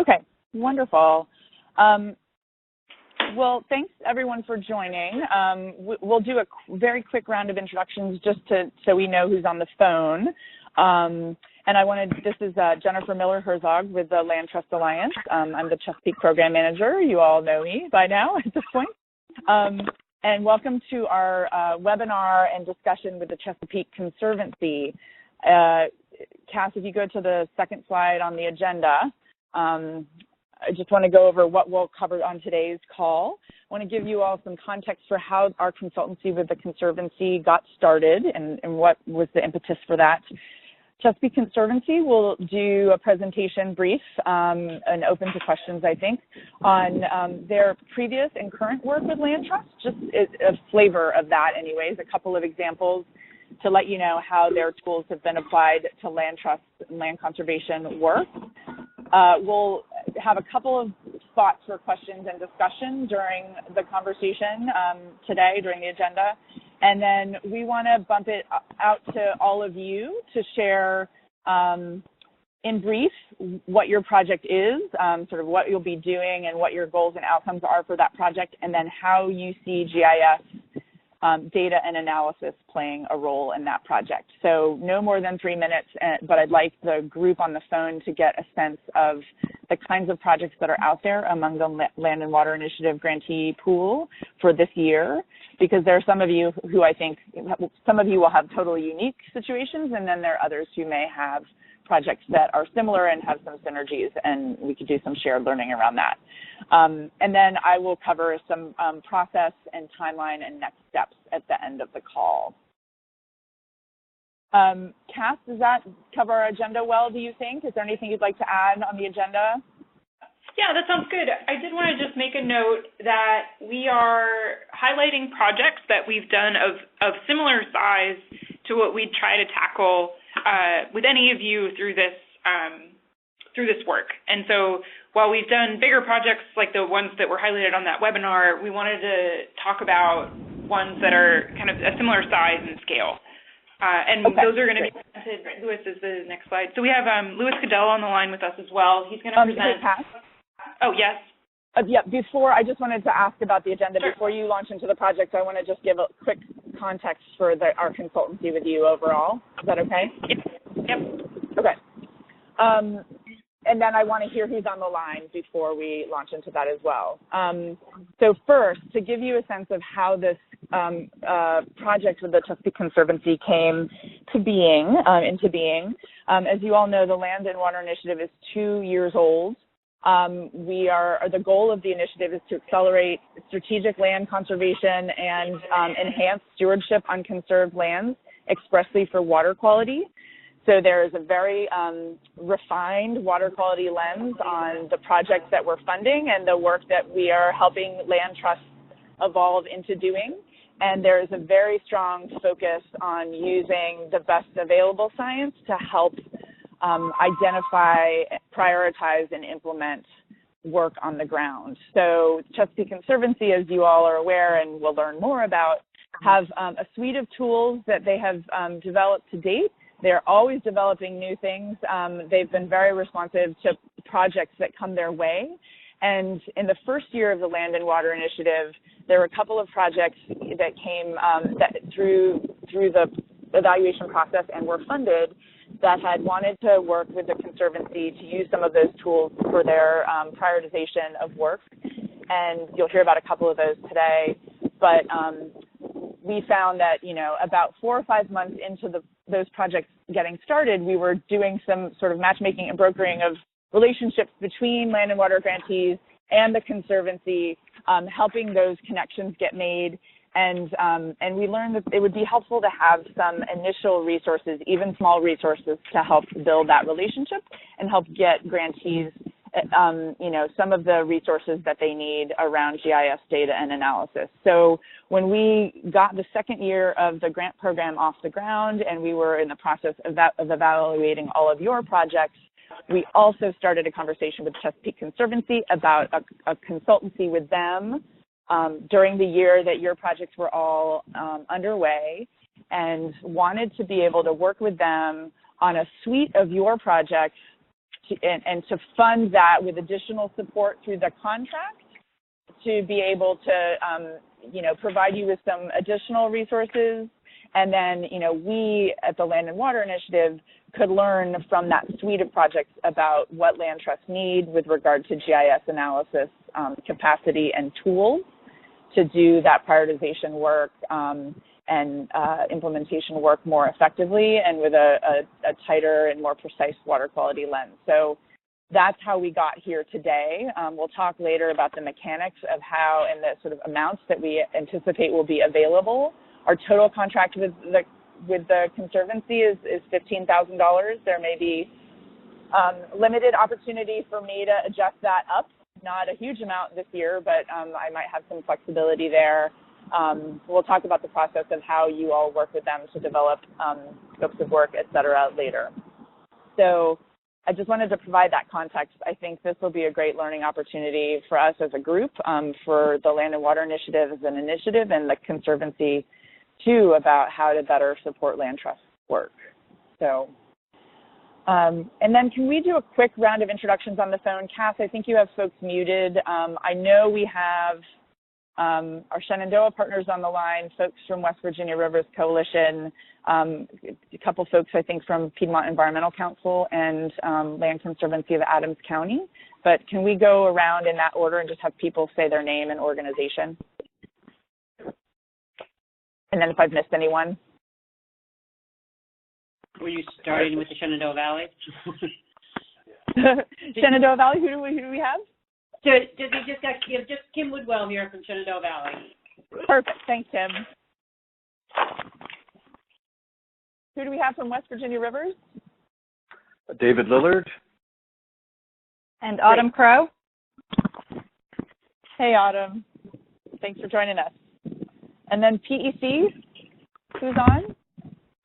Okay, wonderful. Well, thanks everyone for joining. We'll do a very quick round of introductions just so we know who's on the phone. And this is Jennifer Miller-Herzog with the Land Trust Alliance. I'm the Chesapeake Program Manager. You all know me by now at this point. And welcome to our webinar and discussion with the Chesapeake Conservancy. Cass, if you go to the second slide on the agenda, I just want to go over what we'll cover on today's call. I want to give you all some context for how our consultancy with the Conservancy got started and what was the impetus for that. Chesapeake Conservancy will do a presentation brief and open to questions, I think, on their previous and current work with Land Trust, just a flavor of that anyways, a couple of examples to let you know how their tools have been applied to land trust and land conservation work. We'll have a couple of spots for questions and discussion during the conversation today, during the agenda. And then we want to bump it out to all of you to share in brief what your project is, sort of what you'll be doing and what your goals and outcomes are for that project, and then how you see GIS data and analysis playing a role in that project. So no more than 3 minutes, but I'd like the group on the phone to get a sense of the kinds of projects that are out there among the Land and Water Initiative grantee pool for this year, because there are some of you who I think, some of you will have totally unique situations, and then there are others who may have projects that are similar and have some synergies, and we could do some shared learning around that. And then I will cover some process and timeline and next steps at the end of the call. Cass, does that cover our agenda well, do you think? Is there anything you'd like to add on the agenda? Yeah, that sounds good. I did want to just make a note that we are highlighting projects that we've done of similar size to what we'd try to tackle with any of you through this work. And so while we've done bigger projects like the ones that were highlighted on that webinar, we wanted to talk about ones that are kind of a similar size and scale. And okay, those are going to be presented. Louis is the next slide. So we have Louis Cadell on the line with us as well. He's going to present. Oh, yes. Yeah, I just wanted to ask about the agenda. Sure. Before you launch into the project, I want to just give a quick context for our consultancy with you overall. Is that okay? Yep. Okay. And then I want to hear who's on the line before we launch into that as well. So first, to give you a sense of how this project with the Chesapeake Conservancy came to being, as you all know, the Land and Water Initiative is 2 years old. The goal of the initiative is to accelerate strategic land conservation and enhance stewardship on conserved lands expressly for water quality. So there is a very refined water quality lens on the projects that we're funding and the work that we are helping land trusts evolve into doing. And there is a very strong focus on using the best available science to help identify, prioritize, and implement work on the ground. So Chesapeake Conservancy, as you all are aware and will learn more about, have a suite of tools that they have developed to date. They're always developing new things. They've been very responsive to projects that come their way. And in the first year of the Land and Water Initiative, there were a couple of projects that came through the evaluation process and were funded that had wanted to work with the Conservancy to use some of those tools for their prioritization of work. And you'll hear about a couple of those today. But we found that, about 4 or 5 months into those projects getting started, we were doing some sort of matchmaking and brokering of relationships between land and water grantees and the Conservancy, helping those connections get made. And we learned that it would be helpful to have some initial resources, even small resources, to help build that relationship and help get grantees, some of the resources that they need around GIS data and analysis. So when we got the second year of the grant program off the ground and we were in the process of evaluating all of your projects, we also started a conversation with Chesapeake Conservancy about a consultancy with them during the year that your projects were all underway, and wanted to be able to work with them on a suite of your projects and to fund that with additional support through the contract to be able to, provide you with some additional resources. And then, we at the Land and Water Initiative could learn from that suite of projects about what land trusts need with regard to GIS analysis, capacity, and tools to do that prioritization work and implementation work more effectively and with a tighter and more precise water quality lens. So that's how we got here today. We'll talk later about the mechanics of how and the sort of amounts that we anticipate will be available. Our total contract with the Conservancy is $15,000. There may be limited opportunity for me to adjust that up. Not a huge amount this year, but I might have some flexibility there. We'll talk about the process of how you all work with them to develop scopes of work, et cetera, later. So I just wanted to provide that context. I think this will be a great learning opportunity for us as a group, for the Land and Water Initiative as an initiative, and the Conservancy too, about how to better support land trust work. So, and then can we do a quick round of introductions on the phone? Cass, I think you have folks muted. I know we have our Shenandoah partners on the line, folks from West Virginia Rivers Coalition, a couple folks, I think, from Piedmont Environmental Council and Land Conservancy of Adams County. But can we go around in that order and just have people say their name and organization? And then if I've missed anyone. Were you starting with the Shenandoah Valley? Shenandoah Valley, who do we have? Just Kim Woodwell here from Shenandoah Valley. Perfect. Thanks, Kim. Who do we have from West Virginia Rivers? David Lillard. And Autumn Crow. Hey, Autumn. Thanks for joining us. And then PEC, who's on?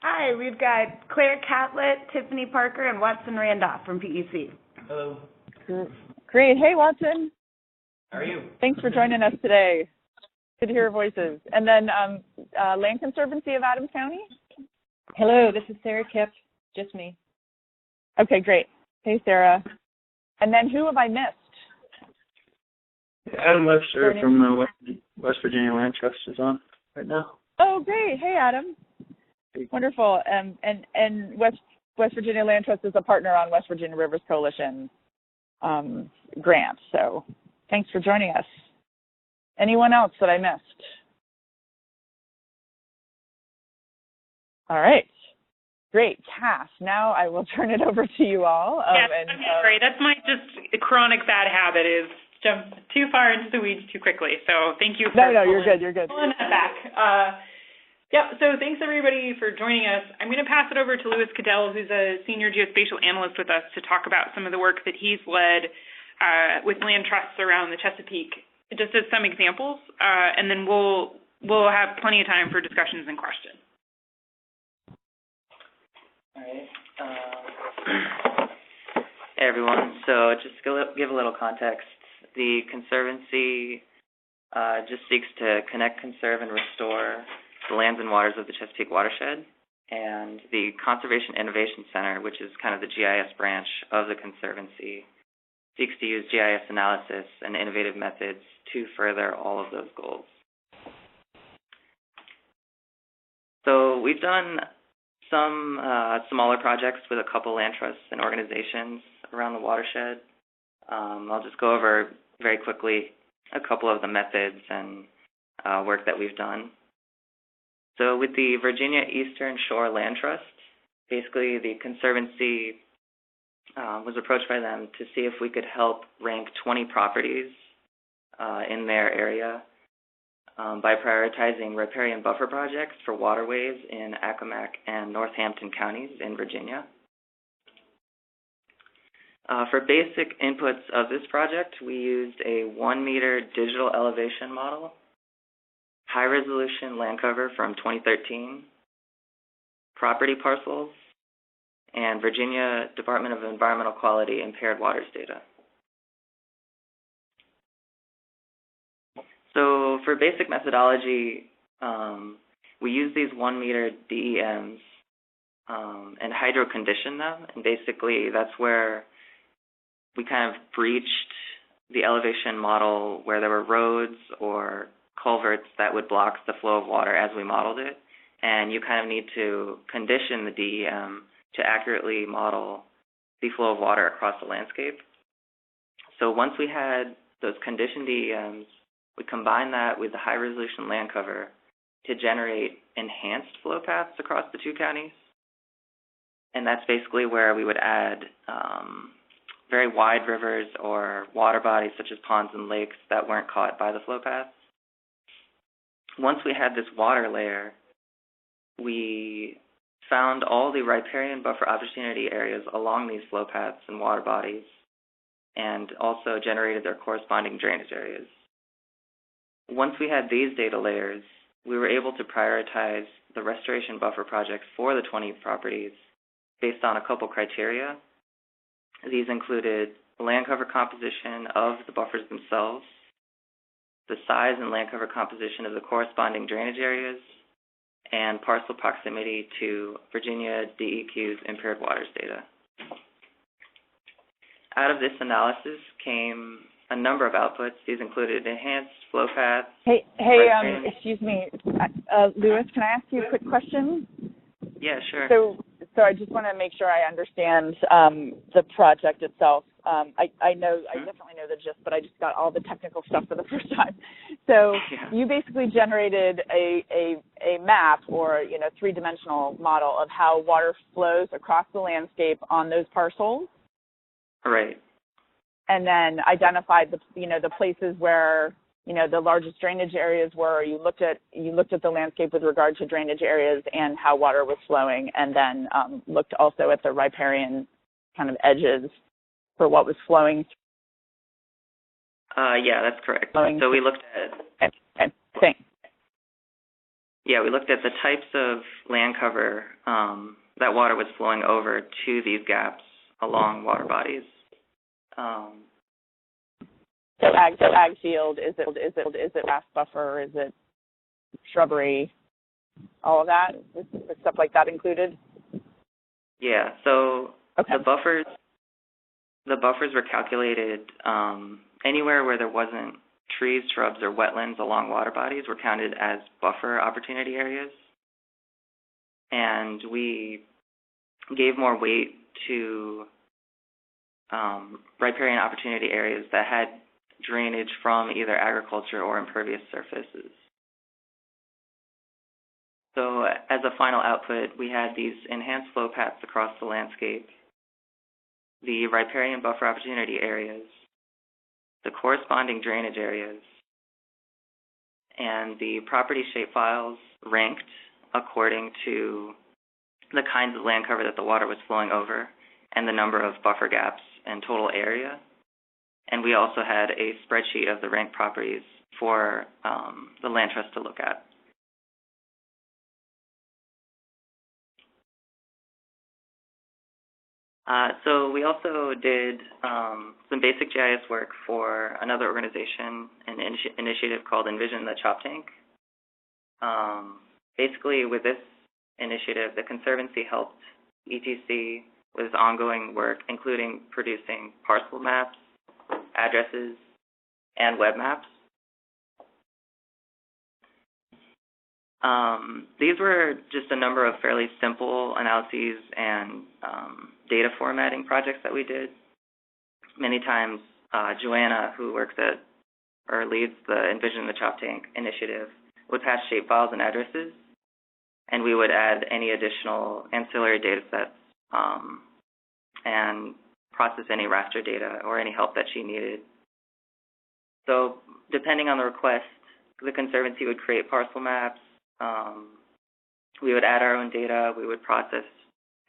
Hi, we've got Claire Catlett, Tiffany Parker, and Watson Randolph from PEC. Hello. Great. Hey, Watson. How are you? Thanks for joining us today. Good to hear your voices. And then Land Conservancy of Adams County? Hello, this is Sarah Kipp, just me. Okay, great. Hey, Sarah. And then who have I missed? Adam Webster from the West Virginia Land Trust is on right now. Oh, great. Hey, Adam. Wonderful. And West Virginia Land Trust is a partner on West Virginia Rivers Coalition grant. So thanks for joining us. Anyone else that I missed? All right. Great. Cass, now I will turn it over to you all. Yes, I'm sorry. That's my just chronic bad habit is jump too far into the weeds too quickly. So thank you for you're good. You're good. pulling that back. So thanks everybody for joining us. I'm going to pass it over to Louis Cadell, who's a senior geospatial analyst with us, to talk about some of the work that he's led with land trusts around the Chesapeake, just as some examples, and then we'll have plenty of time for discussions and questions. All right. Hey everyone. So just to give a little context, the Conservancy just seeks to connect, conserve, and restore the lands and waters of the Chesapeake watershed, and the Conservation Innovation Center, which is kind of the GIS branch of the Conservancy, seeks to use GIS analysis and innovative methods to further all of those goals. So we've done some smaller projects with a couple land trusts and organizations around the watershed. I'll just go over very quickly a couple of the methods and work that we've done. So with the Virginia Eastern Shore Land Trust, basically the Conservancy was approached by them to see if we could help rank 20 properties in their area by prioritizing riparian buffer projects for waterways in Accomack and Northampton counties in Virginia. For basic inputs of this project, we used a 1-meter digital elevation model, high-resolution land cover from 2013, property parcels, and Virginia Department of Environmental Quality impaired waters data. So for basic methodology, we use these 1-meter DEMs and hydro-condition them, and basically that's where we kind of breached the elevation model where there were roads or culverts that would block the flow of water as we modeled it. And you kind of need to condition the DEM to accurately model the flow of water across the landscape. So once we had those conditioned DEMs, we combined that with the high-resolution land cover to generate enhanced flow paths across the two counties. And that's basically where we would add very wide rivers or water bodies such as ponds and lakes that weren't caught by the flow paths. Once we had this water layer, we found all the riparian buffer opportunity areas along these flow paths and water bodies, and also generated their corresponding drainage areas. Once we had these data layers, we were able to prioritize the restoration buffer projects for the 20 properties based on a couple criteria. These included land cover composition of the buffers themselves, the size and land cover composition of the corresponding drainage areas, and parcel proximity to Virginia DEQ's impaired waters data. Out of this analysis came a number of outputs. These included enhanced flow paths. Excuse me, Lewis, can I ask you a quick question? Yeah, sure. So I just want to make sure I understand the project itself. I definitely know the gist, but I just got all the technical stuff for the first time. So you basically generated a map or three-dimensional model of how water flows across the landscape on those parcels. Right. And then identified the places where the largest drainage areas were. You looked at the landscape with regard to drainage areas and how water was flowing, and then looked also at the riparian kind of edges for what was flowing. Yeah, that's correct. So we looked at. Okay. Thanks. Yeah, we looked at the types of land cover that water was flowing over to these gaps along water bodies. So ag field, is it grass buffer, is it shrubbery, all of that, is stuff like that included? Yeah, so okay. the buffers were calculated anywhere where there wasn't trees, shrubs, or wetlands along water bodies were counted as buffer opportunity areas. And we gave more weight to riparian opportunity areas that had drainage from either agriculture or impervious surfaces. So as a final output, we had these enhanced flow paths across the landscape, the riparian buffer opportunity areas, the corresponding drainage areas, and the property shapefiles ranked according to the kinds of land cover that the water was flowing over and the number of buffer gaps and total area. And we also had a spreadsheet of the ranked properties for the land trust to look at. So we also did some basic GIS work for another organization, an initiative called Envision the Chop Tank. Basically, with this initiative, the Conservancy helped ETC with its ongoing work, including producing parcel maps, addresses, and web maps. These were just a number of fairly simple analyses and data formatting projects that we did. Many times, Joanna, who works at or leads the Envision the Chop Tank initiative, would pass shapefiles and addresses, and we would add any additional ancillary data sets and process any raster data or any help that she needed. So depending on the request, the Conservancy would create parcel maps. We would add our own data. We would process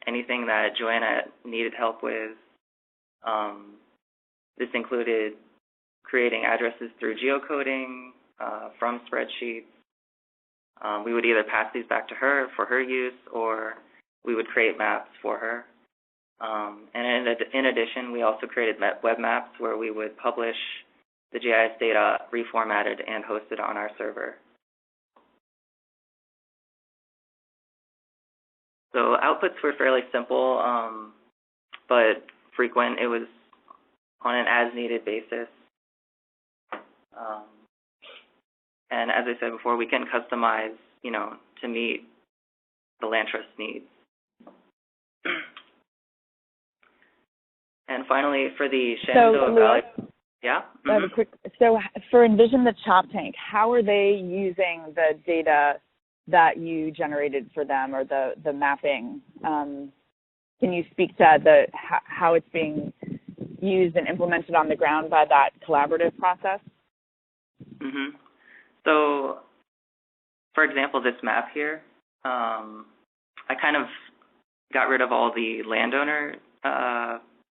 anything that Joanna needed help with. This included creating addresses through geocoding from spreadsheets. We would either pass these back to her for her use, or we would create maps for her. And in addition, we also created web maps where we would publish the GIS data reformatted and hosted on our server. So outputs were fairly simple, but frequent. It was on an as-needed basis. And as I said before, we can customize, to meet the land trust needs. And finally, for the Shenandoah Valley, yeah. I have a quick. So for Envision the Chop Tank, how are they using the data that you generated for them, or the mapping? Can you speak to how it's being used and implemented on the ground by that collaborative process? Mm-hmm. So, for example, this map here, I kind of got rid of all the landowner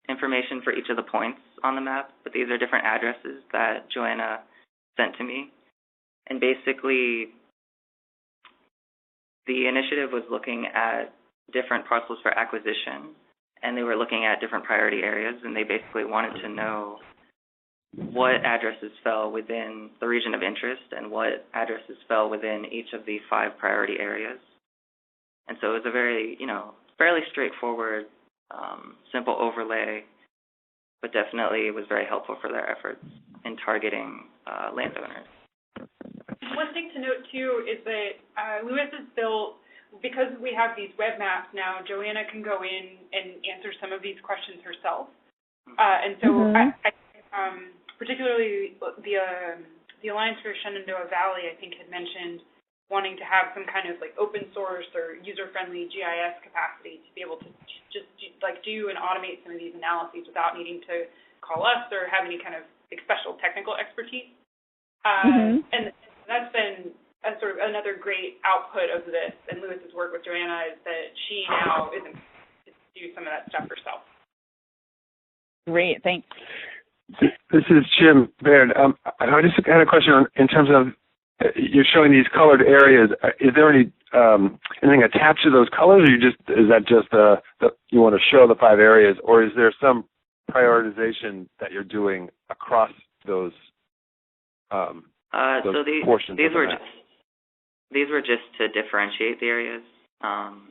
information for each of the points on the map, but these are different addresses that Joanna sent to me. And basically, the initiative was looking at different parcels for acquisition, and they were looking at different priority areas, and they basically wanted to know what addresses fell within the region of interest and what addresses fell within each of the 5 priority areas. And so it was a very, fairly straightforward, simple overlay, but definitely it was very helpful for their efforts in targeting landowners. One thing to note, too, is that Lewis has built, because we have these web maps now, Joanna can go in and answer some of these questions herself. And so particularly the Alliance for Shenandoah Valley, I think, had mentioned wanting to have some kind of open source or user-friendly GIS capacity to be able to just do and automate some of these analyses without needing to call us or have any kind of special technical expertise. And that's been a sort of another great output of this, and Lewis's work with Joanna, is that she now is able to do some of that stuff herself. Great, thanks. This is Jim Baird. I just had a question in terms of you're showing these colored areas. Is there any anything attached to those colors, or is that just you want to show the 5 areas, or is there some prioritization that you're doing across those portions? These were just to differentiate the areas.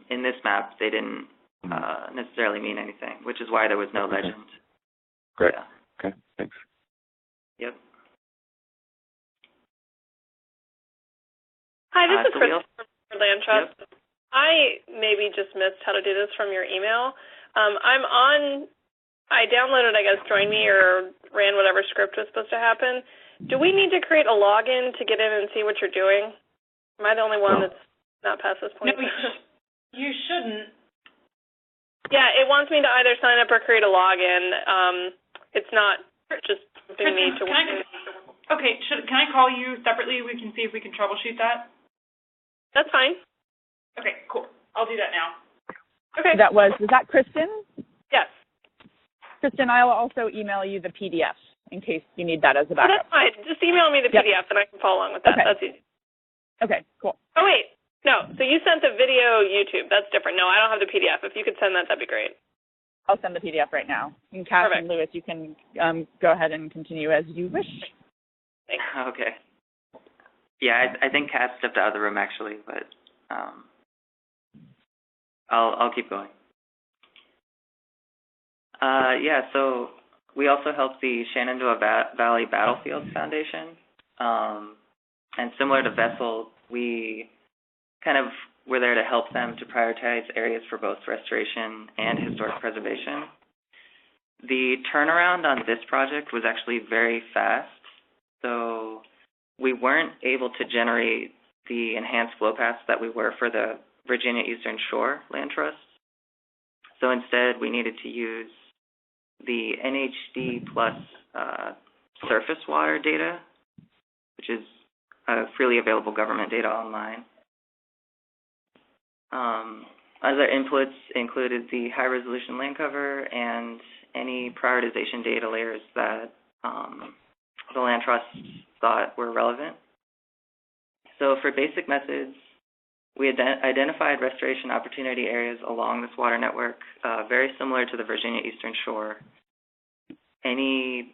In this map, they didn't necessarily mean anything, which is why there was no legend. Great. Yeah. Okay, thanks. Yep. Hi, this is Chris from Land Trust. Yep. I maybe just missed how to do this from your email. I downloaded, Join Me or ran whatever script was supposed to happen. Do we need to create a login to get in and see what you're doing? Am I the only one that's not past this point? No, you shouldn't. Yeah, it wants me to either sign up or create a login. It's not just something me to... Okay, can I call you separately? We can see if we can troubleshoot that. That's fine. Okay, cool. I'll do that now. Okay. Was that Kristen? Yes. Kristen, I'll also email you the PDF in case you need that as a backup. That's fine. Just email me the PDF and I can follow along with that. Okay. That's easy. Okay, cool. Oh, wait. No, so you sent the video YouTube. That's different. No, I don't have the PDF. If you could send that, that'd be great. I'll send the PDF right now. And Cass Perfect. and Lewis, you can go ahead and continue as you wish. Thanks. Okay. Yeah, I think Kat stepped out of the room actually, but I'll keep going. So we also helped the Shenandoah Valley Battlefields Foundation, and similar to Vessel, we kind of were there to help them to prioritize areas for both restoration and historic preservation. The turnaround on this project was actually very fast, so we weren't able to generate the enhanced flow paths that we were for the Virginia Eastern Shore Land Trust. So instead, we needed to use the NHD plus surface water data, which is freely available government data online. Other inputs included the high-resolution land cover and any prioritization data layers that the land trusts thought were relevant. So for basic methods, we identified restoration opportunity areas along this water network, very similar to the Virginia Eastern Shore. Any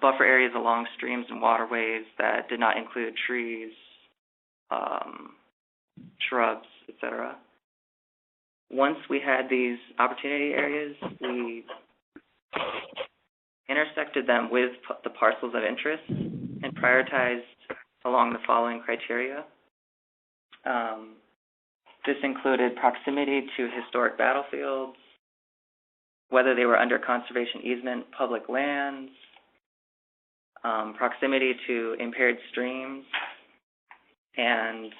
buffer areas along streams and waterways that did not include trees, shrubs, etc. Once we had these opportunity areas, we intersected them with the parcels of interest and prioritized along the following criteria. This included proximity to historic battlefields, whether they were under conservation easement, public lands, proximity to impaired streams, and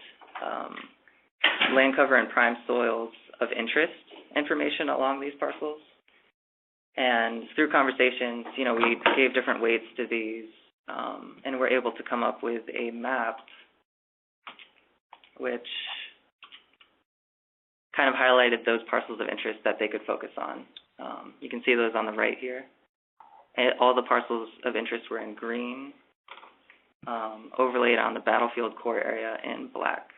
land cover and prime soils of interest information along these parcels. And through conversations, we gave different weights to these, and were able to come up with a map which kind of highlighted those parcels of interest that they could focus on. You can see those on the right here. And all the parcels of interest were in green, overlaid on the battlefield core area in black.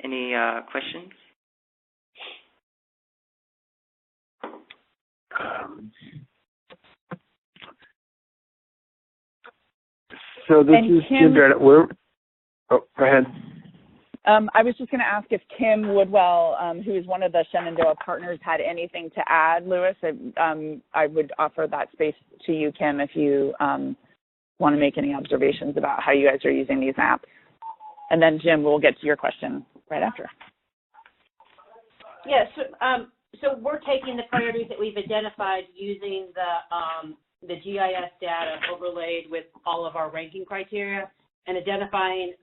Any questions? So this is Kim Barrett. Go ahead. I was just going to ask if Kim Woodwell, who is one of the Shenandoah partners, had anything to add, Louis. I would offer that space to you, Kim, if you want to make any observations about how you guys are using these apps. And then, Jim, we'll get to your question right after. Yes, so we're taking the priorities that we've identified using the GIS data overlaid with all of our ranking criteria and identifying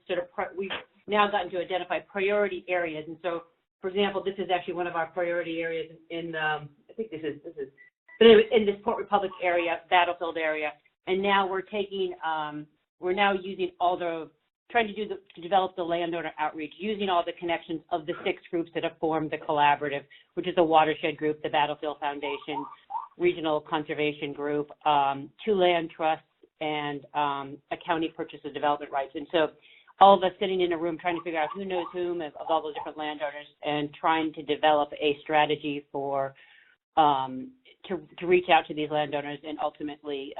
we've now gotten to identify priority areas. And so, for example, this is actually one of our priority areas in I think this is, but anyway, in this Port Republic area, battlefield area. And now we're taking, we're now using trying to develop the landowner outreach, using all the connections of the 6 groups that have formed the collaborative, which is the Watershed Group, the Battlefield Foundation, Regional Conservation Group, 2 land trusts, and a county purchase of development rights. And so all of us sitting in a room trying to figure out who knows whom of all those different landowners and trying to develop a strategy for to reach out to these landowners and ultimately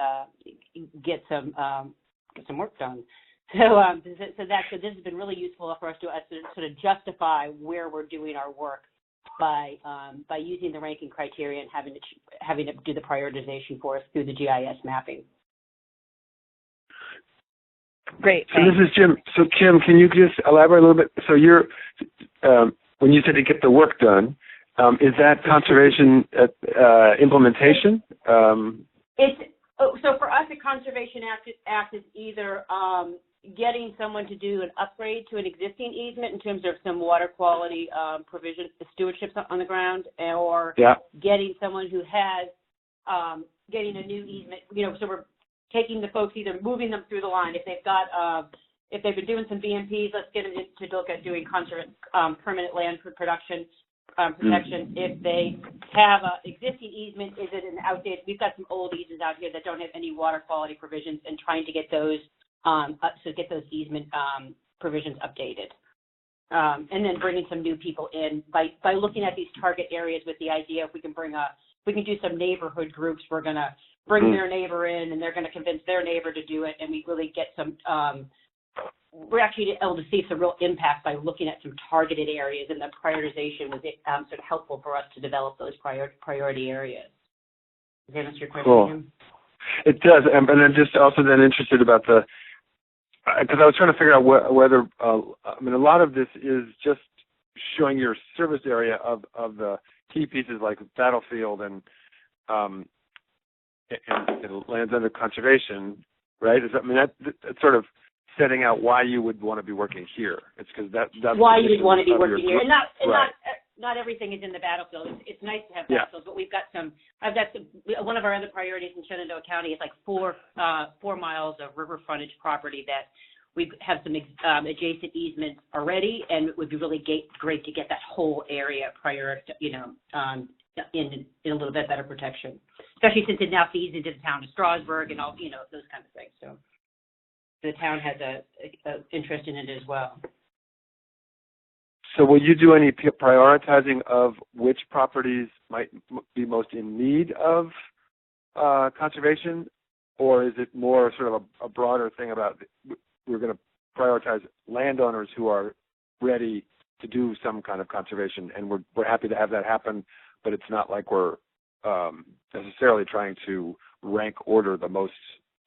get some work done. So this has been really useful for us to sort of justify where we're doing our work by using the ranking criteria and having to do the prioritization for us through the GIS mapping. Great. So this is Jim. So Kim, can you just elaborate a little bit? So you're when you said to get the work done, is that conservation implementation? So for us, a conservation act is either getting someone to do an upgrade to an existing easement in terms of some water quality provision, stewardship on the ground, or getting someone who has getting a new easement. So we're taking the folks, either moving them through the line. If they've got if they've been doing some BMPs, let's get them to look at doing permanent land production protection. If they have an existing easement, is it an outdated? We've got some old easements out here that don't have any water quality provisions, and trying to get those get those easement provisions updated. And then bringing some new people in by looking at these target areas with the idea if we can do some neighborhood groups, we're going to bring their neighbor in, and they're going to convince their neighbor to do it, and we really get some we're actually able to see some real impact by looking at some targeted areas, and the prioritization was sort of helpful for us to develop those priority areas. Does that answer your question? Cool. It does, and I'm just also then interested about because I was trying to figure out whether a lot of this is just showing your service area of the key pieces like battlefield and lands under conservation, right? That's sort of setting out why you would want to be working here. It's because that's why you would want to be working here, and not everything is in the battlefield. It's nice to have battlefields, but we've got some. One of our other priorities in Shenandoah County is like 4 miles of river frontage property that we have some adjacent easements already, and it would be really great to get that whole area in a little bit better protection, especially since it now feeds into the town of Strasburg and all those kinds of things. So the town has a interest in it as well. So will you do any prioritizing of which properties might be most in need of conservation, or is it more sort of a broader thing about we're going to prioritize landowners who are ready to do some kind of conservation, and we're happy to have that happen, but it's not like we're necessarily trying to rank order the most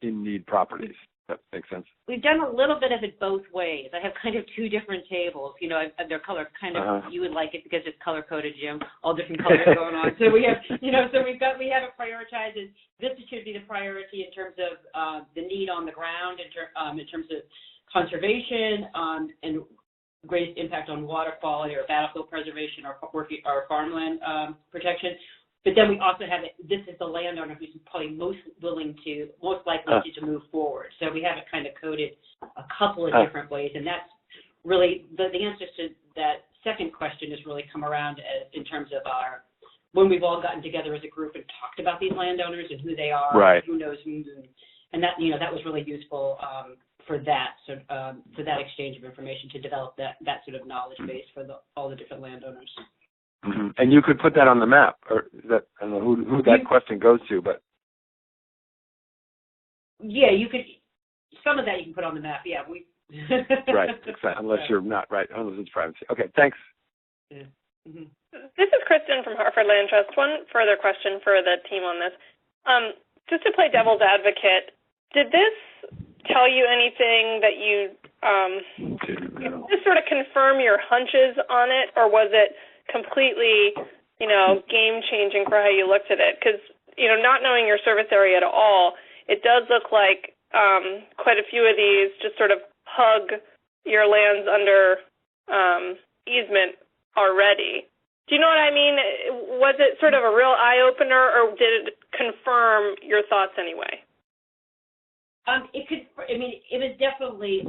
in-need properties. That makes sense. We've done a little bit of it both ways. I have kind of two different tables. You know, they're color kind of. You would like it because it's color coded, Jim. All different colors going on. So we have, we have it prioritized. As this should be the priority in terms of the need on the ground, in terms of conservation and greatest impact on water quality or battlefield preservation or farmland protection. But then we also have it, this is the landowner who's probably most likely to move forward. So we have it kind of coded a couple of different ways. And that's really, the answers to that second question has really come around in terms of when we've all gotten together as a group and talked about these landowners and who they are, right. Who knows who, and that, that was really useful for that, for that exchange of information to develop that sort of knowledge base for all the different landowners. Mm-hmm. And you could put that on the map, or that, I don't know who that question goes to, but. Yeah, you could, some of that you can put on the map, yeah. Right, exactly, unless you're not, right, unless it's privacy. Okay, thanks. Yeah. Mm-hmm. This is Kristen from Hartford Land Trust. One further question for the team on this. Just to play devil's advocate, did this tell you anything that you, did this sort of confirm your hunches on it, or was it completely, game-changing for how you looked at it? Because, not knowing your service area at all, it does look like quite a few of these just sort of hug your lands under easement already. Do you know what I mean? Was it sort of a real eye-opener, or did it confirm your thoughts anyway? It was definitely,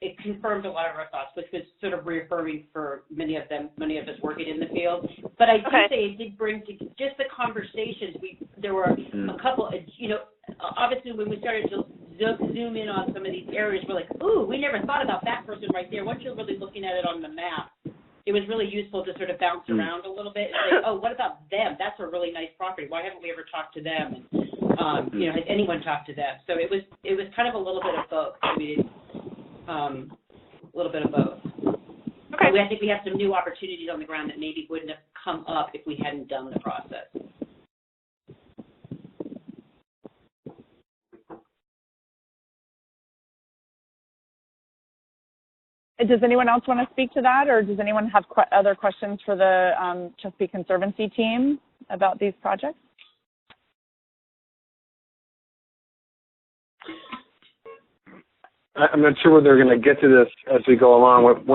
it confirmed a lot of our thoughts, which was sort of reaffirming for many of us working in the field. But I do say it did bring to just the conversations. There were a couple, obviously when we started to zoom in on some of these areas, we're like, ooh, we never thought about that person right there. Once you're really looking at it on the map, it was really useful to sort of bounce around a little bit and say, oh, what about them? That's a really nice property. Why haven't we ever talked to them? And, has anyone talked to them? So it was kind of a little bit of both. A little bit of both. Okay. So I think we have some new opportunities on the ground that maybe wouldn't have come up if we hadn't done the process. Does anyone else want to speak to that, or does anyone have other questions for the Chesapeake Conservancy team about these projects? I'm not sure whether they're going to get to this as we go along. What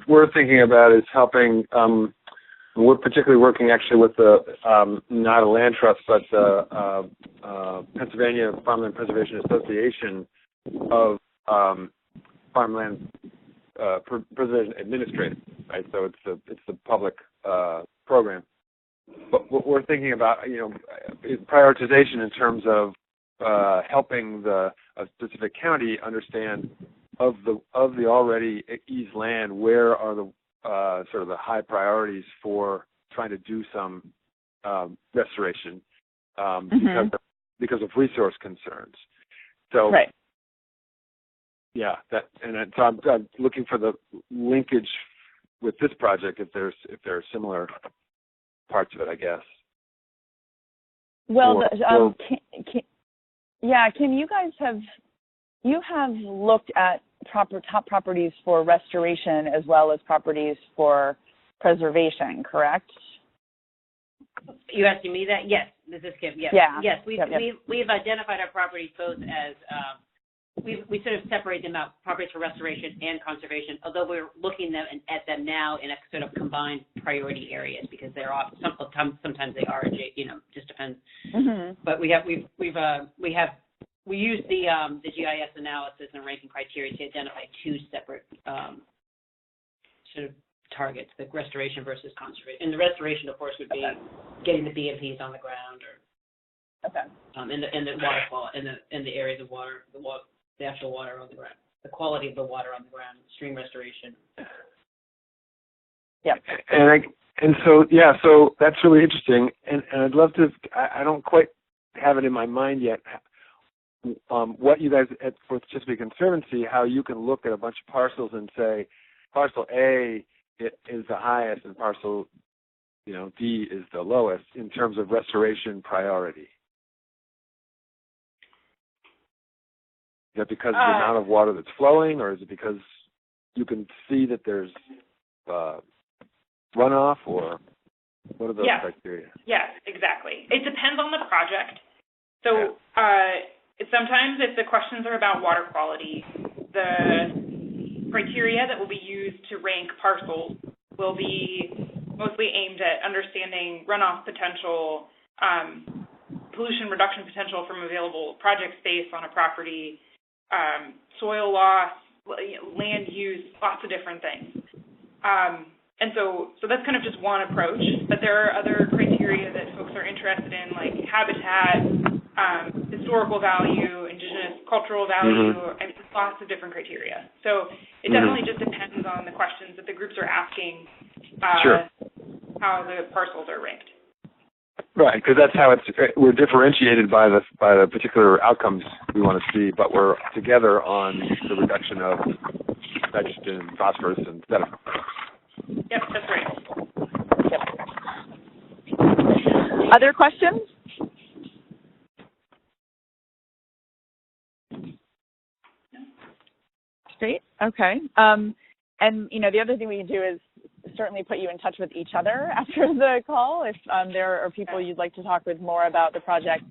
we're thinking about is helping. We're particularly working actually with the not a land trust, but the Pennsylvania Farmland Preservation Association of Farmland Preservation Administrators, right? So it's the public program. But what we're thinking about, is prioritization in terms of helping a specific county understand of the already eased land, where are the sort of the high priorities for trying to do some restoration because of resource concerns. So. Right. Yeah, so I'm looking for the linkage with this project if there are similar parts of it, I guess. Well, Kim, you guys have looked at top properties for restoration as well as properties for preservation, correct? You asking me that? Yes, this is Kim. Yes. Yeah. Yes, we've identified our properties both as. We sort of separate them out, properties for restoration and conservation, although we're looking at them now in a sort of combined priority areas because they're off. Sometimes they are, just depends. Mm-hmm. But we use the GIS analysis and ranking criteria to identify two separate sort of targets: the restoration versus conservation. And the restoration, of course, would be getting the BMPs on the ground, or in the water quality, in the areas of water, the actual water on the ground, the quality of the water on the ground, stream restoration. Yeah. So that's really interesting, and I'd love to. I don't quite have it in my mind yet. What you guys for Chesapeake Conservancy, how you can look at a bunch of parcels and say, parcel A is the highest and parcel, D is the lowest in terms of restoration priority? Is that because of the amount of water that's flowing, or is it because you can see that there's runoff, or what are those criteria? Yes, exactly. It depends on the project. So sometimes if the questions are about water quality, the criteria that will be used to rank parcels will be mostly aimed at understanding runoff potential, pollution reduction potential from available project space on a property, soil loss, land use, lots of different things. And so that's kind of just one approach, but there are other criteria that folks are interested in, like habitat, historical value, indigenous cultural value, and lots of different criteria. So it definitely just depends on the questions that the groups are asking, how the parcels are ranked. Right, because that's how we're differentiated by the particular outcomes we want to see, but we're together on the reduction of nitrogen, phosphorus, and sediment. Yep, that's right. Yep. Other questions? Great. Okay. And the other thing we can do is certainly put you in touch with each other after the call if there are people you'd like to talk with more about the project.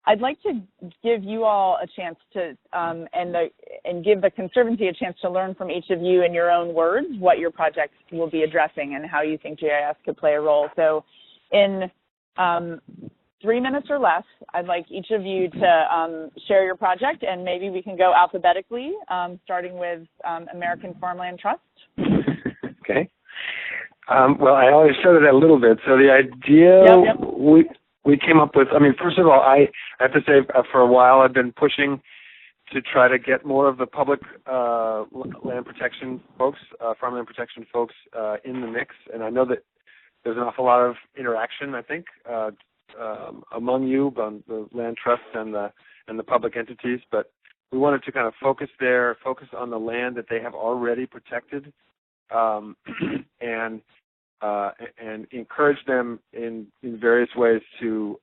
I'd like to give you all a chance to and give the Conservancy a chance to learn from each of you in your own words what your projects will be addressing and how you think GIS could play a role. So in 3 minutes or less, I'd like each of you to share your project, and maybe we can go alphabetically, starting with American Farmland Trust. Okay. Well, I already started that a little bit. So the idea we came up with, first of all, I have to say for a while I've been pushing to try to get more of the public land protection folks, farmland protection folks in the mix. And I know that there's an awful lot of interaction, I think, among you, the land trusts and the public entities. But we wanted to kind of focus on the land that they have already protected, and encourage them in various ways to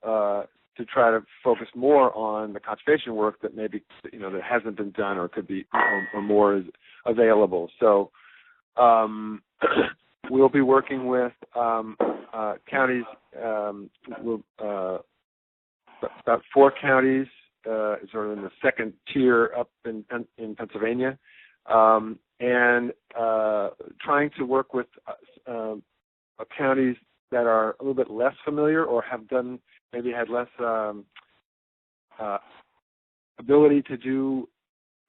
try to focus more on the conservation work that maybe that hasn't been done or could be or more is available. So we'll be working with counties. About 4 counties, sort of in the second tier up in Pennsylvania, and trying to work with counties that are a little bit less familiar or have maybe had less ability to do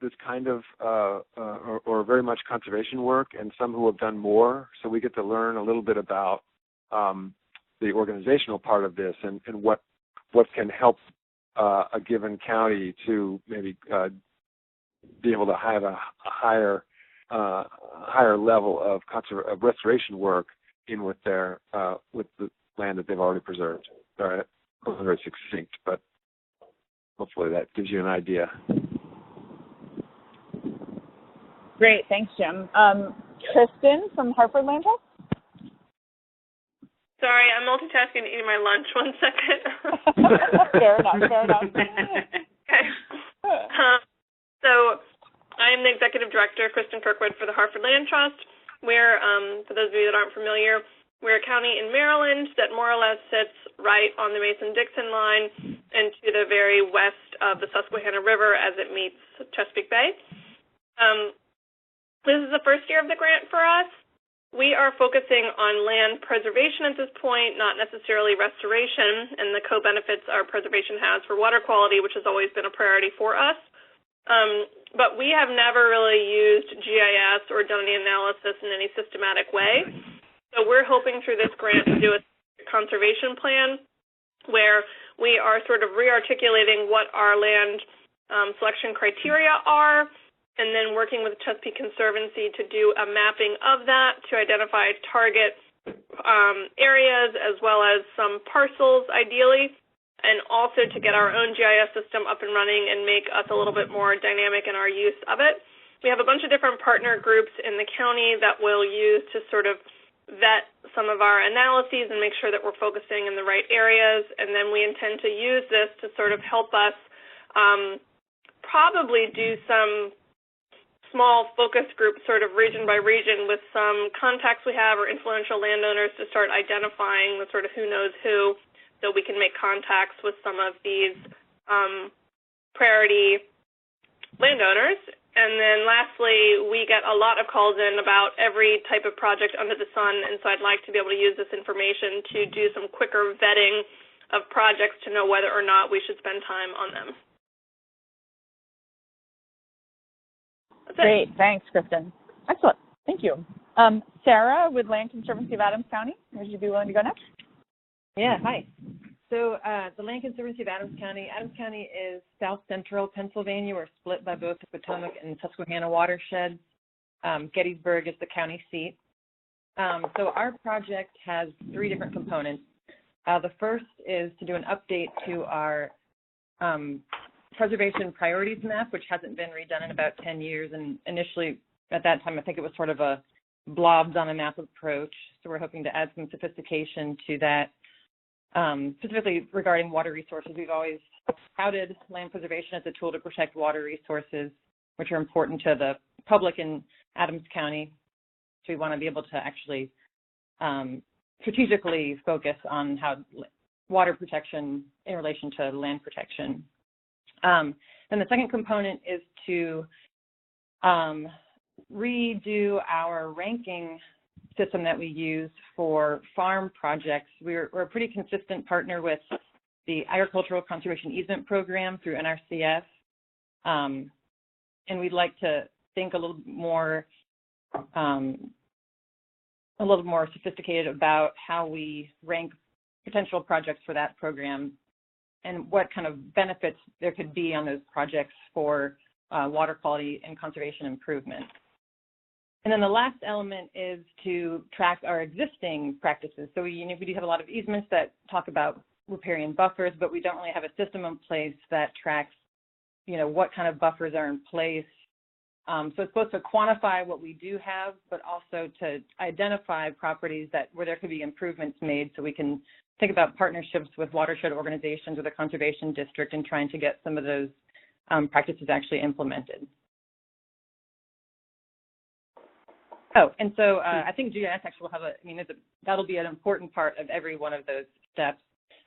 this kind of or very much conservation work, and some who have done more. So we get to learn a little bit about the organizational part of this and what can help a given county to maybe be able to have a higher level of restoration work in with the land that they've already preserved. Sorry, that wasn't very succinct, but hopefully that gives you an idea. Great, thanks, Jim. Kristen from Hartford Land Trust. Sorry, I'm multitasking eating my lunch. 1 second. Fair enough. Okay. So I'm the Executive Director, Kristen Kirkwood, for the Hartford Land Trust. We're, for those of you that aren't familiar, we're a county in Maryland that more or less sits right on the Mason-Dixon line and to the very west of the Susquehanna River as it meets Chesapeake Bay. This is the first year of the grant for us. We are focusing on land preservation at this point, not necessarily restoration, and the co-benefits our preservation has for water quality, which has always been a priority for us. But we have never really used GIS or done any analysis in any systematic way. So we're hoping through this grant to do a conservation plan where we are sort of re-articulating what our land selection criteria are, and then working with Chesapeake Conservancy to do a mapping of that to identify target areas as well as some parcels ideally, and also to get our own GIS system up and running and make us a little bit more dynamic in our use of it. we have a bunch of different partner groups in the county that we'll use to sort of vet some of our analyses and make sure that we're focusing in the right areas. And then we intend to use this to sort of help us probably do some small focus groups sort of region by region with some contacts we have or influential landowners to start identifying the sort of who knows who, so we can make contacts with some of these priority landowners. And then lastly, we get a lot of calls in about every type of project under the sun, and so I'd like to be able to use this information to do some quicker vetting of projects to know whether or not we should spend time on them. That's it. Great, thanks, Kristen. Excellent, thank you. Sarah with Land Conservancy of Adams County, would you be willing to go next? Yeah, hi. So the Land Conservancy of Adams County is south central Pennsylvania. We're split by both the Potomac and Susquehanna watersheds. Gettysburg is the county seat. So our project has 3 different components. The first is to do an update to our preservation priorities map, which hasn't been redone in about 10 years. And initially, at that time, I think it was sort of a blobs on a map approach. So we're hoping to add some sophistication to that. Specifically regarding water resources, we've always touted land preservation as a tool to protect water resources, which are important to the public in Adams County. So we want to be able to actually strategically focus on how water protection in relation to land protection. Then the second component is to redo our ranking system that we use for farm projects. We're a pretty consistent partner with the Agricultural Conservation Easement Program through NRCS, and we'd like to think a little more sophisticated about how we rank potential projects for that program and what kind of benefits there could be on those projects for water quality and conservation improvement. And then the last element is to track our existing practices. So we do have a lot of easements that talk about riparian buffers, but we don't really have a system in place that tracks, what kind of buffers are in place. So it's supposed to quantify what we do have, but also to identify properties where there could be improvements made, so we can think about partnerships with watershed organizations or the conservation district and trying to get some of those practices actually implemented. Oh, and so I think GIS actually will have that'll be an important part of every one of those steps.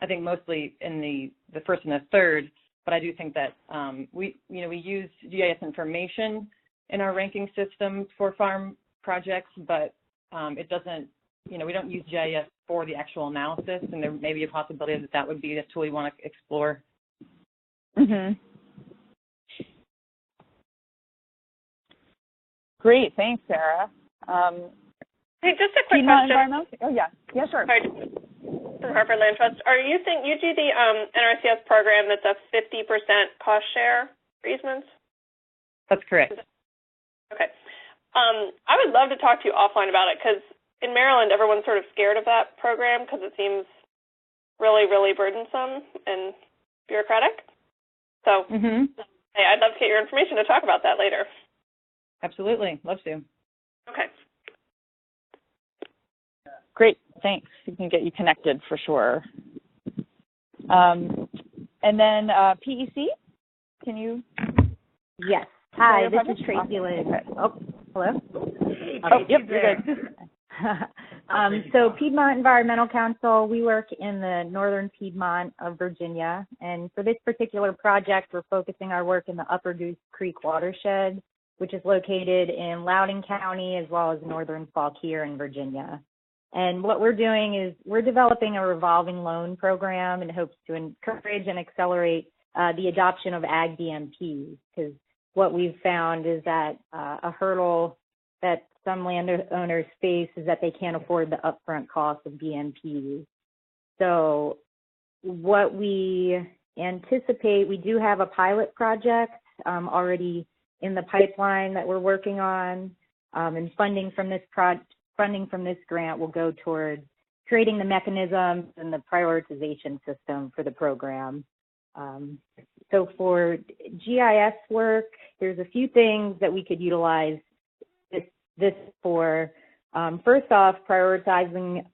I think mostly in the first and the third, but I do think that we use GIS information in our ranking system for farm projects, but it doesn't, we don't use GIS for the actual analysis, and there may be a possibility that would be a tool you want to explore. Mm-hmm. Great, thanks, Sarah. Hey, just a quick question. Oh, yeah, sure. Sorry, from Hartford Land Trust. Are you think you do the NRCS program that's a 50% cost share for easements? That's correct. Okay. I would love to talk to you offline about it, because in Maryland, everyone's sort of scared of that program because it seems really, really burdensome and bureaucratic. So hey, I'd love to get your information to talk about that later. Absolutely. Love to. Okay. Great, thanks. We can get you connected for sure. And then PEC, can you? Yes. Hi, this is Tracy Lynn. Oh, hello? Yep, you're good. So Piedmont Environmental Council, we work in the northern Piedmont of Virginia. And for this particular project, we're focusing our work in the Upper Goose Creek watershed, which is located in Loudoun County as well as northern Fauquier in Virginia. And what we're doing is we're developing a revolving loan program in hopes to encourage and accelerate the adoption of ag BMPs, because what we've found is that a hurdle that some landowners face is that they can't afford the upfront cost of BMPs. So what we anticipate, we do have a pilot project already in the pipeline that we're working on, and funding from this grant will go towards creating the mechanisms and the prioritization system for the program. So for GIS work, there's a few things that we could utilize this for. First off, prioritization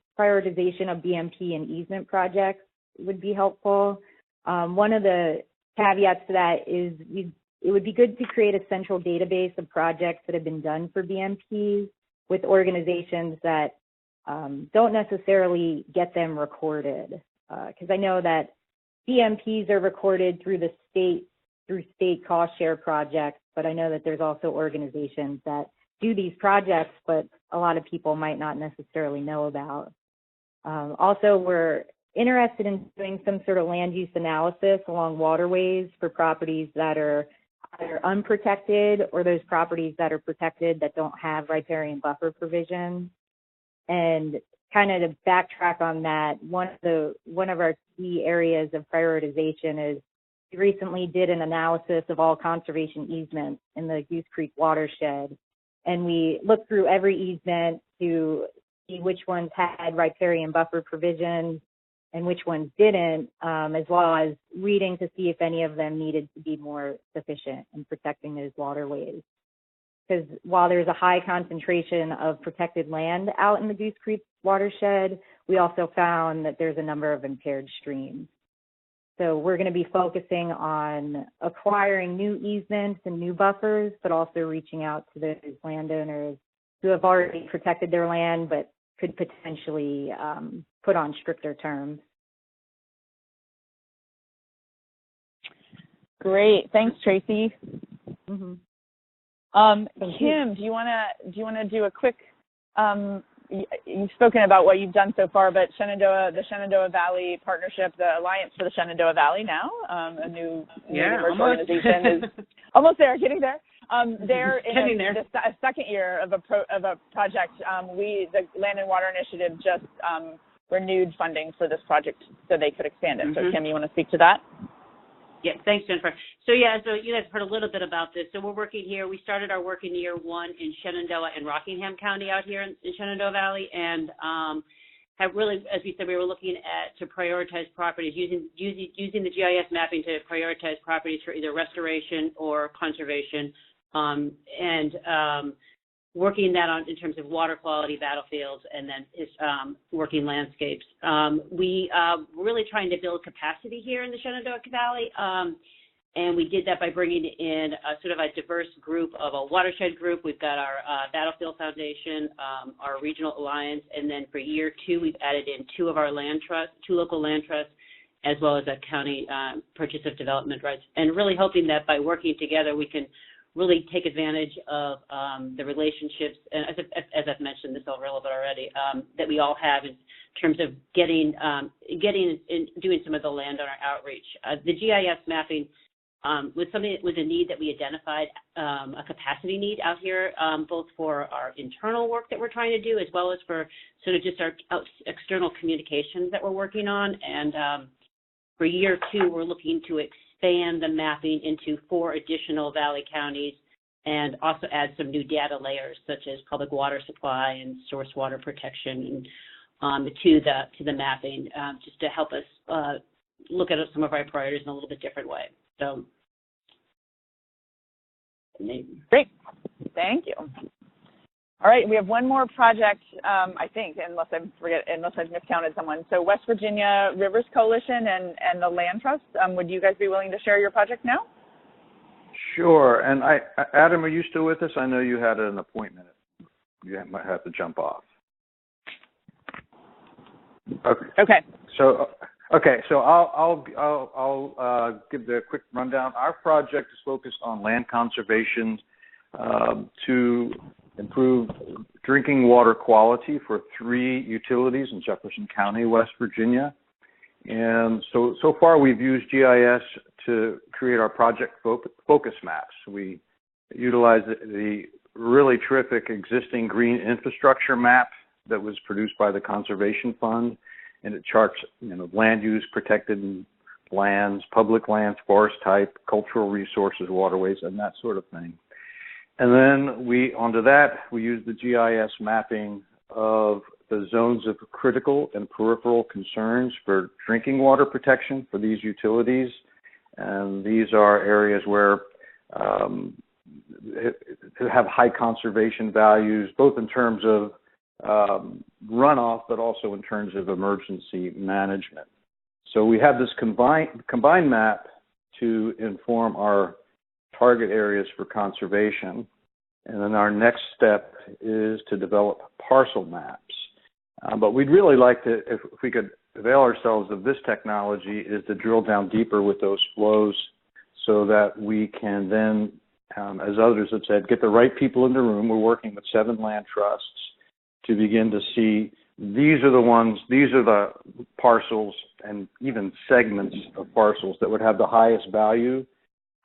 of BMP and easement projects would be helpful. One of the caveats to that is it would be good to create a central database of projects that have been done for BMPs with organizations that don't necessarily get them recorded. Because I know that BMPs are recorded through state cost share projects, but I know that there's also organizations that do these projects, but a lot of people might not necessarily know about. Also, we're interested in doing some sort of land use analysis along waterways for properties that are either unprotected or those properties that are protected that don't have riparian buffer provisions. And kind of to backtrack on that, one of our key areas of prioritization is we recently did an analysis of all conservation easements in the Goose Creek watershed. And we looked through every easement to see which ones had riparian buffer provisions and which ones didn't, as well as reading to see if any of them needed to be more sufficient in protecting those waterways. Because while there's a high concentration of protected land out in the Goose Creek watershed, we also found that there's a number of impaired streams. So we're going to be focusing on acquiring new easements and new buffers, but also reaching out to those landowners who have already protected their land, but could potentially put on stricter terms. Great, thanks, Tracy. Mm-hmm. Kim, do you want to do a quick? You've spoken about what you've done so far, but the Shenandoah Valley Partnership, the Alliance for the Shenandoah Valley now, a new commercial organization is almost there, getting there. They're in the second year of a project. The Land and Water Initiative just renewed funding for this project so they could expand it. Mm-hmm. So Kim, you want to speak to that? Yeah, thanks, Jennifer. So you guys heard a little bit about this. So we're working here. We started our work in year one in Shenandoah and Rockingham County out here in Shenandoah Valley, and have really, as we said, we were looking to prioritize properties, using the GIS mapping to prioritize properties for either restoration or conservation, and working that on in terms of water quality, battlefields, and then working landscapes. We really trying to build capacity here in the Shenandoah Valley, and we did that by bringing in sort of a diverse group of a watershed group. We've got our Battlefield Foundation, our Regional Alliance, and then for year two, we've added in two local land trusts, as well as a county purchase of development rights, and really hoping that by working together, we can really take advantage of the relationships, and as I've mentioned this a little bit already, that we all have in terms of getting and doing some of the landowner outreach. The GIS mapping was a need that we identified, a capacity need out here, both for our internal work that we're trying to do, as well as for sort of just our external communications that we're working on. And for year two, we're looking to expand the mapping into 4 additional valley counties, and also add some new data layers such as public water supply and source water protection to the mapping, just to help us look at some of our priorities in a little bit different way. So, great, thank you. All right, we have one more project, I think, unless I've miscounted someone. So West Virginia Rivers Coalition and the Land Trust. Would you guys be willing to share your project now? Sure. And Adam, are you still with us? I know you had an appointment. You might have to jump off. Okay. So I'll give the quick rundown. Our project is focused on land conservation to improve drinking water quality for 3 utilities in Jefferson County, West Virginia. And so far we've used GIS to create our project focus maps. We utilize the really terrific existing green infrastructure map that was produced by the Conservation Fund, and it charts land use, protected lands, public lands, forest type, cultural resources, waterways, and that sort of thing. And then we use the GIS mapping of the zones of critical and peripheral concerns for drinking water protection for these utilities. And these are areas where have high conservation values, both in terms of runoff, but also in terms of emergency management. So we have this combined map to inform our target areas for conservation. And then our next step is to develop parcel maps. But we'd really like to, if we could avail ourselves of this technology, is to drill down deeper with those flows so that we can then, as others have said, get the right people in the room. We're working with 7 land trusts to begin to see these are the parcels and even segments of parcels that would have the highest value,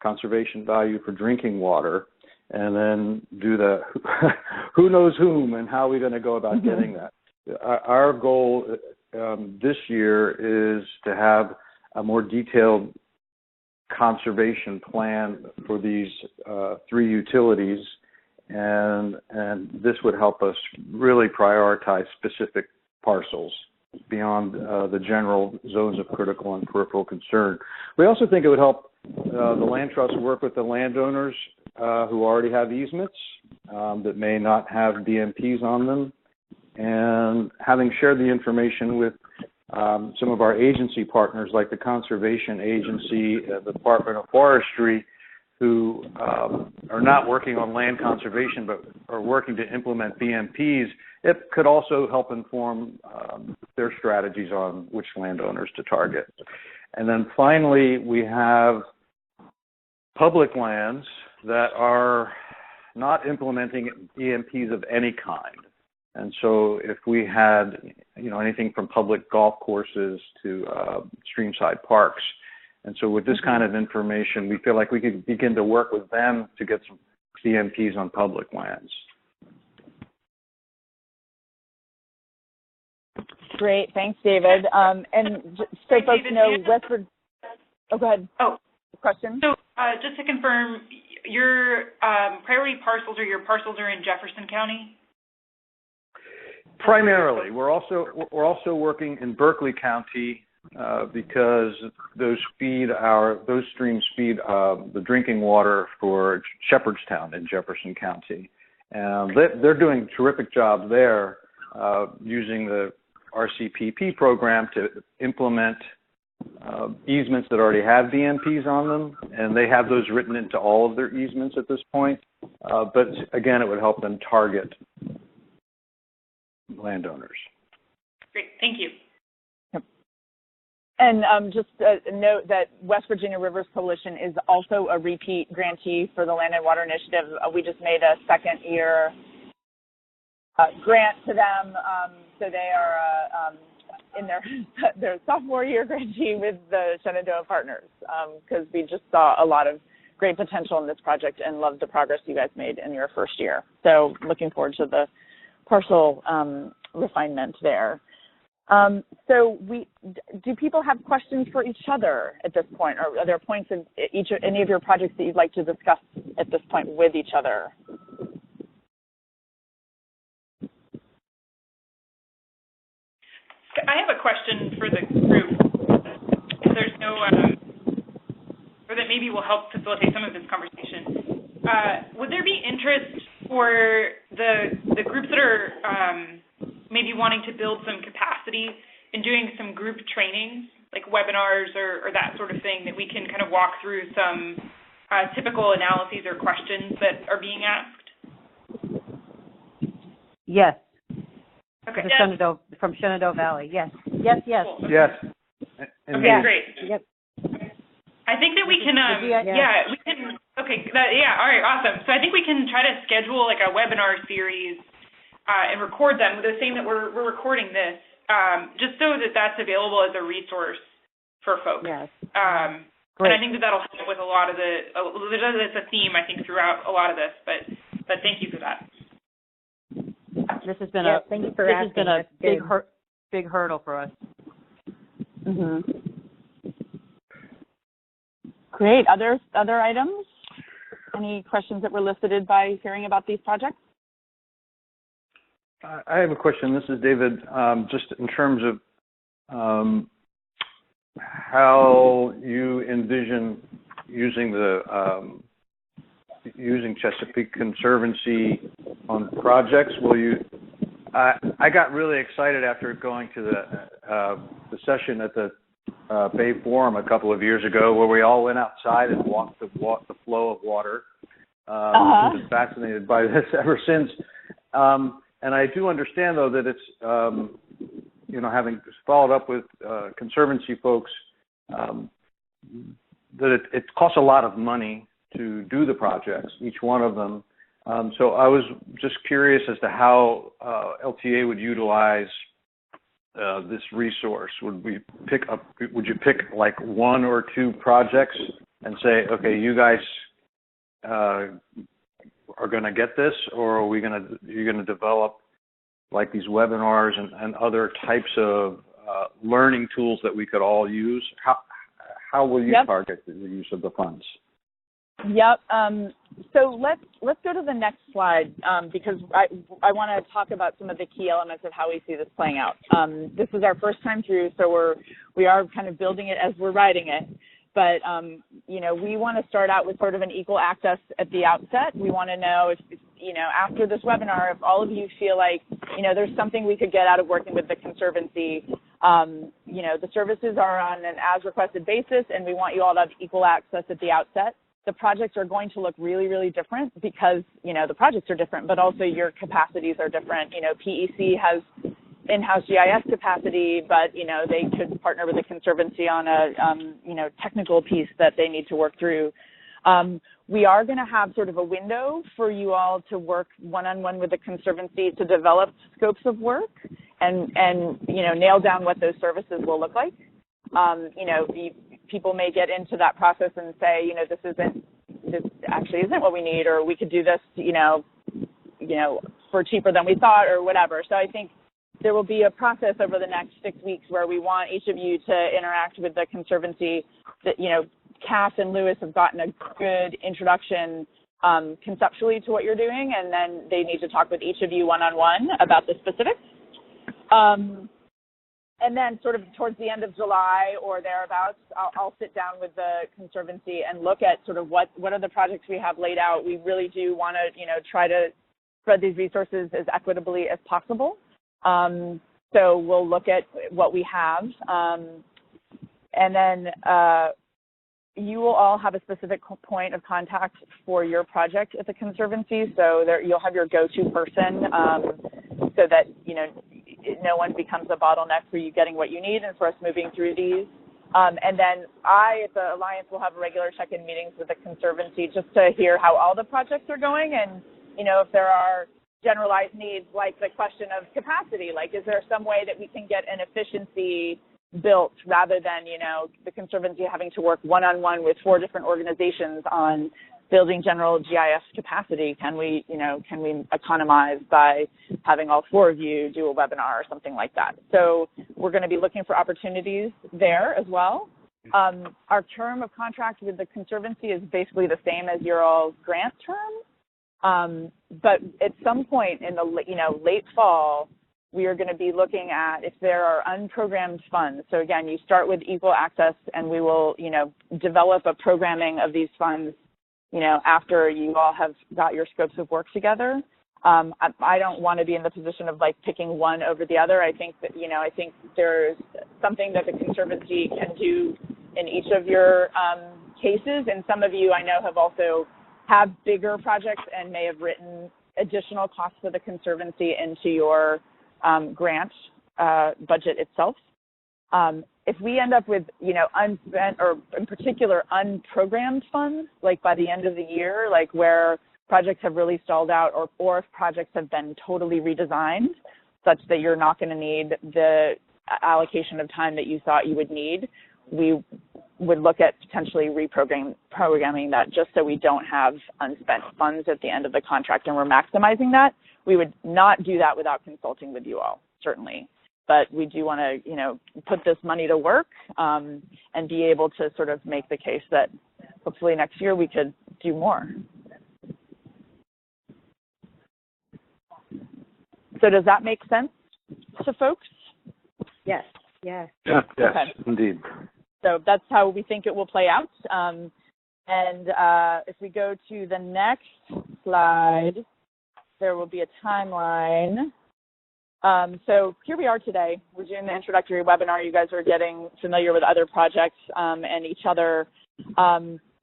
conservation value for drinking water, and then do the who knows whom and how are we going to go about getting that. Our goal this year is to have a more detailed conservation plan for these 3 utilities, and this would help us really prioritize specific parcels beyond the general zones of critical and peripheral concern. We also think it would help the land trust work with the landowners who already have easements that may not have BMPs on them, and having shared the information with some of our agency partners like the Conservation Agency, the Department of Forestry, who are not working on land conservation but are working to implement BMPs, it could also help inform their strategies on which landowners to target. And then finally, we have public lands that are not implementing BMPs of any kind. And so if we had, anything from public golf courses to streamside parks. And so with this kind of information, we feel like we could begin to work with them to get some BMPs on public lands. Great. Thanks, David. And so folks David, know, Westford. Oh, go ahead. Oh, question? So just to confirm, your priority parcels are in Jefferson County? Primarily, we're also working in Berkeley County because those streams feed the drinking water for Shepherdstown in Jefferson County, and they're doing a terrific job there using the RCPP program to implement easements that already have BMPs on them, and they have those written into all of their easements at this point. But again, it would help them target landowners. Great, thank you. And just note that West Virginia Rivers Coalition is also a repeat grantee for the Land and Water Initiative. We just made a second-year grant to them, so they are in their sophomore year grantee with the Shenandoah Partners, because we just saw a lot of great potential in this project and loved the progress you guys made in your first year. So looking forward to the parcel refinement there. So do people have questions for each other at this point, or are there points in any of your projects that you'd like to discuss at this point with each other? I have a question for the group. If there's no, or that maybe will help facilitate some of this conversation. Would there be interest for the groups that are maybe wanting to build some capacity in doing some group trainings, like webinars or that sort of thing, that we can kind of walk through some typical analyses or questions that are being asked? Yes. Okay. From Shenandoah Valley. Yes. Yes. Yes. Cool. Yes. Okay, great. Yep. I think that we can, we can, okay, all right, awesome. So I think we can try to schedule like a webinar series and record them, the same that we're recording this, just so that that's available as a resource for folks. Yes. And I think that'll help with a lot of it's a theme, I think, throughout a lot of this, but thank you for that. This has been thank you for asking. This has been a big hurdle for us. Mm-hmm. Great. Other items? Any questions that were elicited by hearing about these projects? I have a question. This is David. Just in terms of how you envision using using Chesapeake Conservancy on projects. Will you? I got really excited after going to the session at the Bay Forum a couple of years ago, where we all went outside and walked the flow of water. I've been fascinated by this ever since. And I do understand, though, that it's having followed up with Conservancy folks, that it costs a lot of money to do the projects, each one of them. So I was just curious as to how LTA would utilize this resource. Would you pick like one or two projects and say, okay, you guys are going to get this, or are you're going to develop like these webinars and other types of learning tools that we could all use? How will you target the use of the funds? Yep. So let's go to the next slide because I want to talk about some of the key elements of how we see this playing out. This is our first time through, so we are kind of building it as we're writing it. But we want to start out with sort of an equal access at the outset. We want to know if after this webinar, if all of you feel like there's something we could get out of working with the Conservancy. The services are on an as requested basis, and we want you all to have equal access at the outset. The projects are going to look really, really different because, the projects are different, but also your capacities are different. PEC has in-house GIS capacity, but, they could partner with the Conservancy on a, technical piece that they need to work through. We are going to have sort of a window for you all to work one-on-one with the Conservancy to develop scopes of work and nail down what those services will look like. People may get into that process and say, this actually isn't what we need, or we could do this, for cheaper than we thought, or whatever. So I think there will be a process over the next 6 weeks where we want each of you to interact with the Conservancy. That Cass and Lewis have gotten a good introduction conceptually to what you're doing, and then they need to talk with each of you one-on-one about the specifics. And then sort of towards the end of July or thereabouts, I'll sit down with the Conservancy and look at sort of what are the projects we have laid out. We really do want to, try to spread these resources as equitably as possible. So we'll look at what we have. And then you will all have a specific point of contact for your project at the Conservancy. So you'll have your go-to person so that, no one becomes a bottleneck for you getting what you need and for us moving through these. And then I, at the Alliance, will have regular check-in meetings with the Conservancy just to hear how all the projects are going and, if there are generalized needs, like the question of capacity, like is there some way that we can get an efficiency built rather than, the Conservancy having to work one-on-one with 4 different organizations on building general GIS capacity? Can we economize by having all 4 of you do a webinar or something like that? So we're going to be looking for opportunities there as well. Our term of contract with the Conservancy is basically the same as your all's grant term. But at some point in the late fall, we are going to be looking at if there are unprogrammed funds. So again, you start with equal access, and we will develop a programming of these funds after you all have got your scopes of work together. I don't want to be in the position of like picking one over the other. I think that, I think there's something that the Conservancy can do in each of your cases. And some of you I know have bigger projects and may have written additional costs for the Conservancy into your grant budget itself. If we end up with, unspent or in particular unprogrammed funds, like by the end of the year, like where projects have really stalled out or if projects have been totally redesigned such that you're not going to need the allocation of time that you thought you would need, we would look at potentially reprogramming that just so we don't have unspent funds at the end of the contract and we're maximizing that. We would not do that without consulting with you all, certainly. But we do want to, put this money to work and be able to sort of make the case that hopefully next year we could do more. So does that make sense to folks? Yes. Yes. Yes, Okay. indeed. So that's how we think it will play out. And if we go to the next slide, there will be a timeline. So here we are today. We're doing the introductory webinar. You guys are getting familiar with other projects and each other.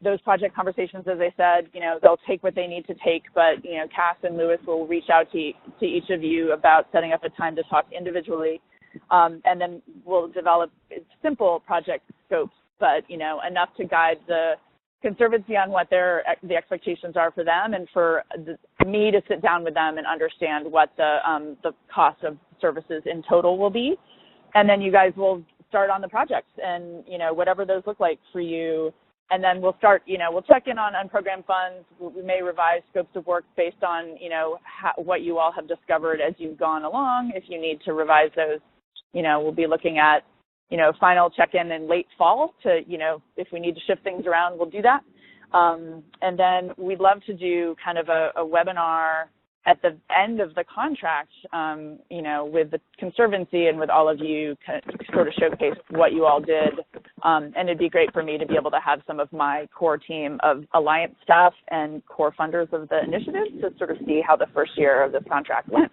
Those project conversations, as I said, they'll take what they need to take, but, Cass and Lewis will reach out to each of you about setting up a time to talk individually. And then we'll develop simple project scopes, but, enough to guide the Conservancy on what the expectations are for them, and for me to sit down with them and understand what the cost of services in total will be. And then you guys will start on the projects and, whatever those look like for you. And then we'll start, we'll check in on unprogrammed funds. We may revise scopes of work based on, what you all have discovered as you've gone along. If you need to revise those, we'll be looking at, final check-in in late fall to, if we need to shift things around, we'll do that. And then we'd love to do kind of a webinar at the end of the contract, with the Conservancy and with all of you, kind of sort of showcase what you all did. And it'd be great for me to be able to have some of my core team of Alliance staff and core funders of the initiative to sort of see how the first year of this contract went.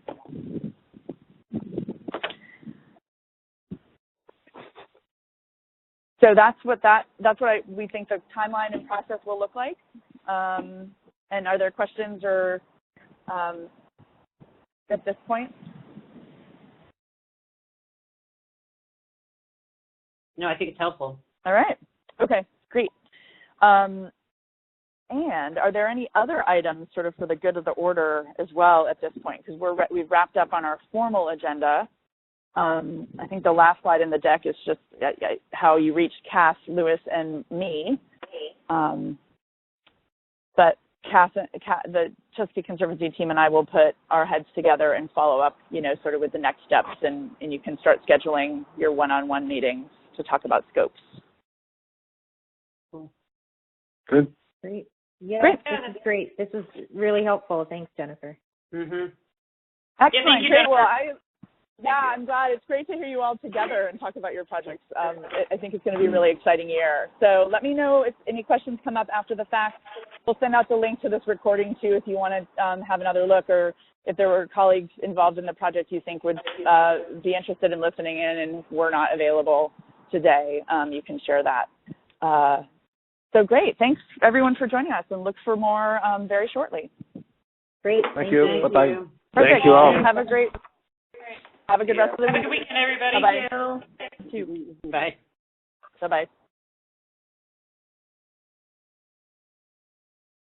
So that's what we think the timeline and process will look like. And are there questions or at this point? No, I think it's helpful. All right. Okay, great. And are there any other items sort of for the good of the order as well at this point? Because we've wrapped up on our formal agenda. I think the last slide in the deck is just how you reached Cass, Lewis, and me. But Cass, the Chesapeake Conservancy team and I will put our heads together and follow up, sort of with the next steps, and you can start scheduling your one-on-one meetings to talk about scopes. Cool. Good. Great. Yeah, great. This is great. This is really helpful. Thanks, Jennifer. Mm-hmm. Excellent. Yeah, thank you, great. Jennifer. Well, I'm glad. It's great to hear you all together and talk about your projects. I think it's going to be a really exciting year. So let me know if any questions come up after the fact. We'll send out the link to this recording too if you want to have another look, or if there were colleagues involved in the project you think would be interested in listening in and were not available today, you can share that. So great. Thanks everyone for joining us, and look for more very shortly. Great. Thank you. Bye-bye. Perfect. Thank you all. Have a good rest of the week. Have a good weekend, everybody. Bye-bye. Bye. Bye-bye.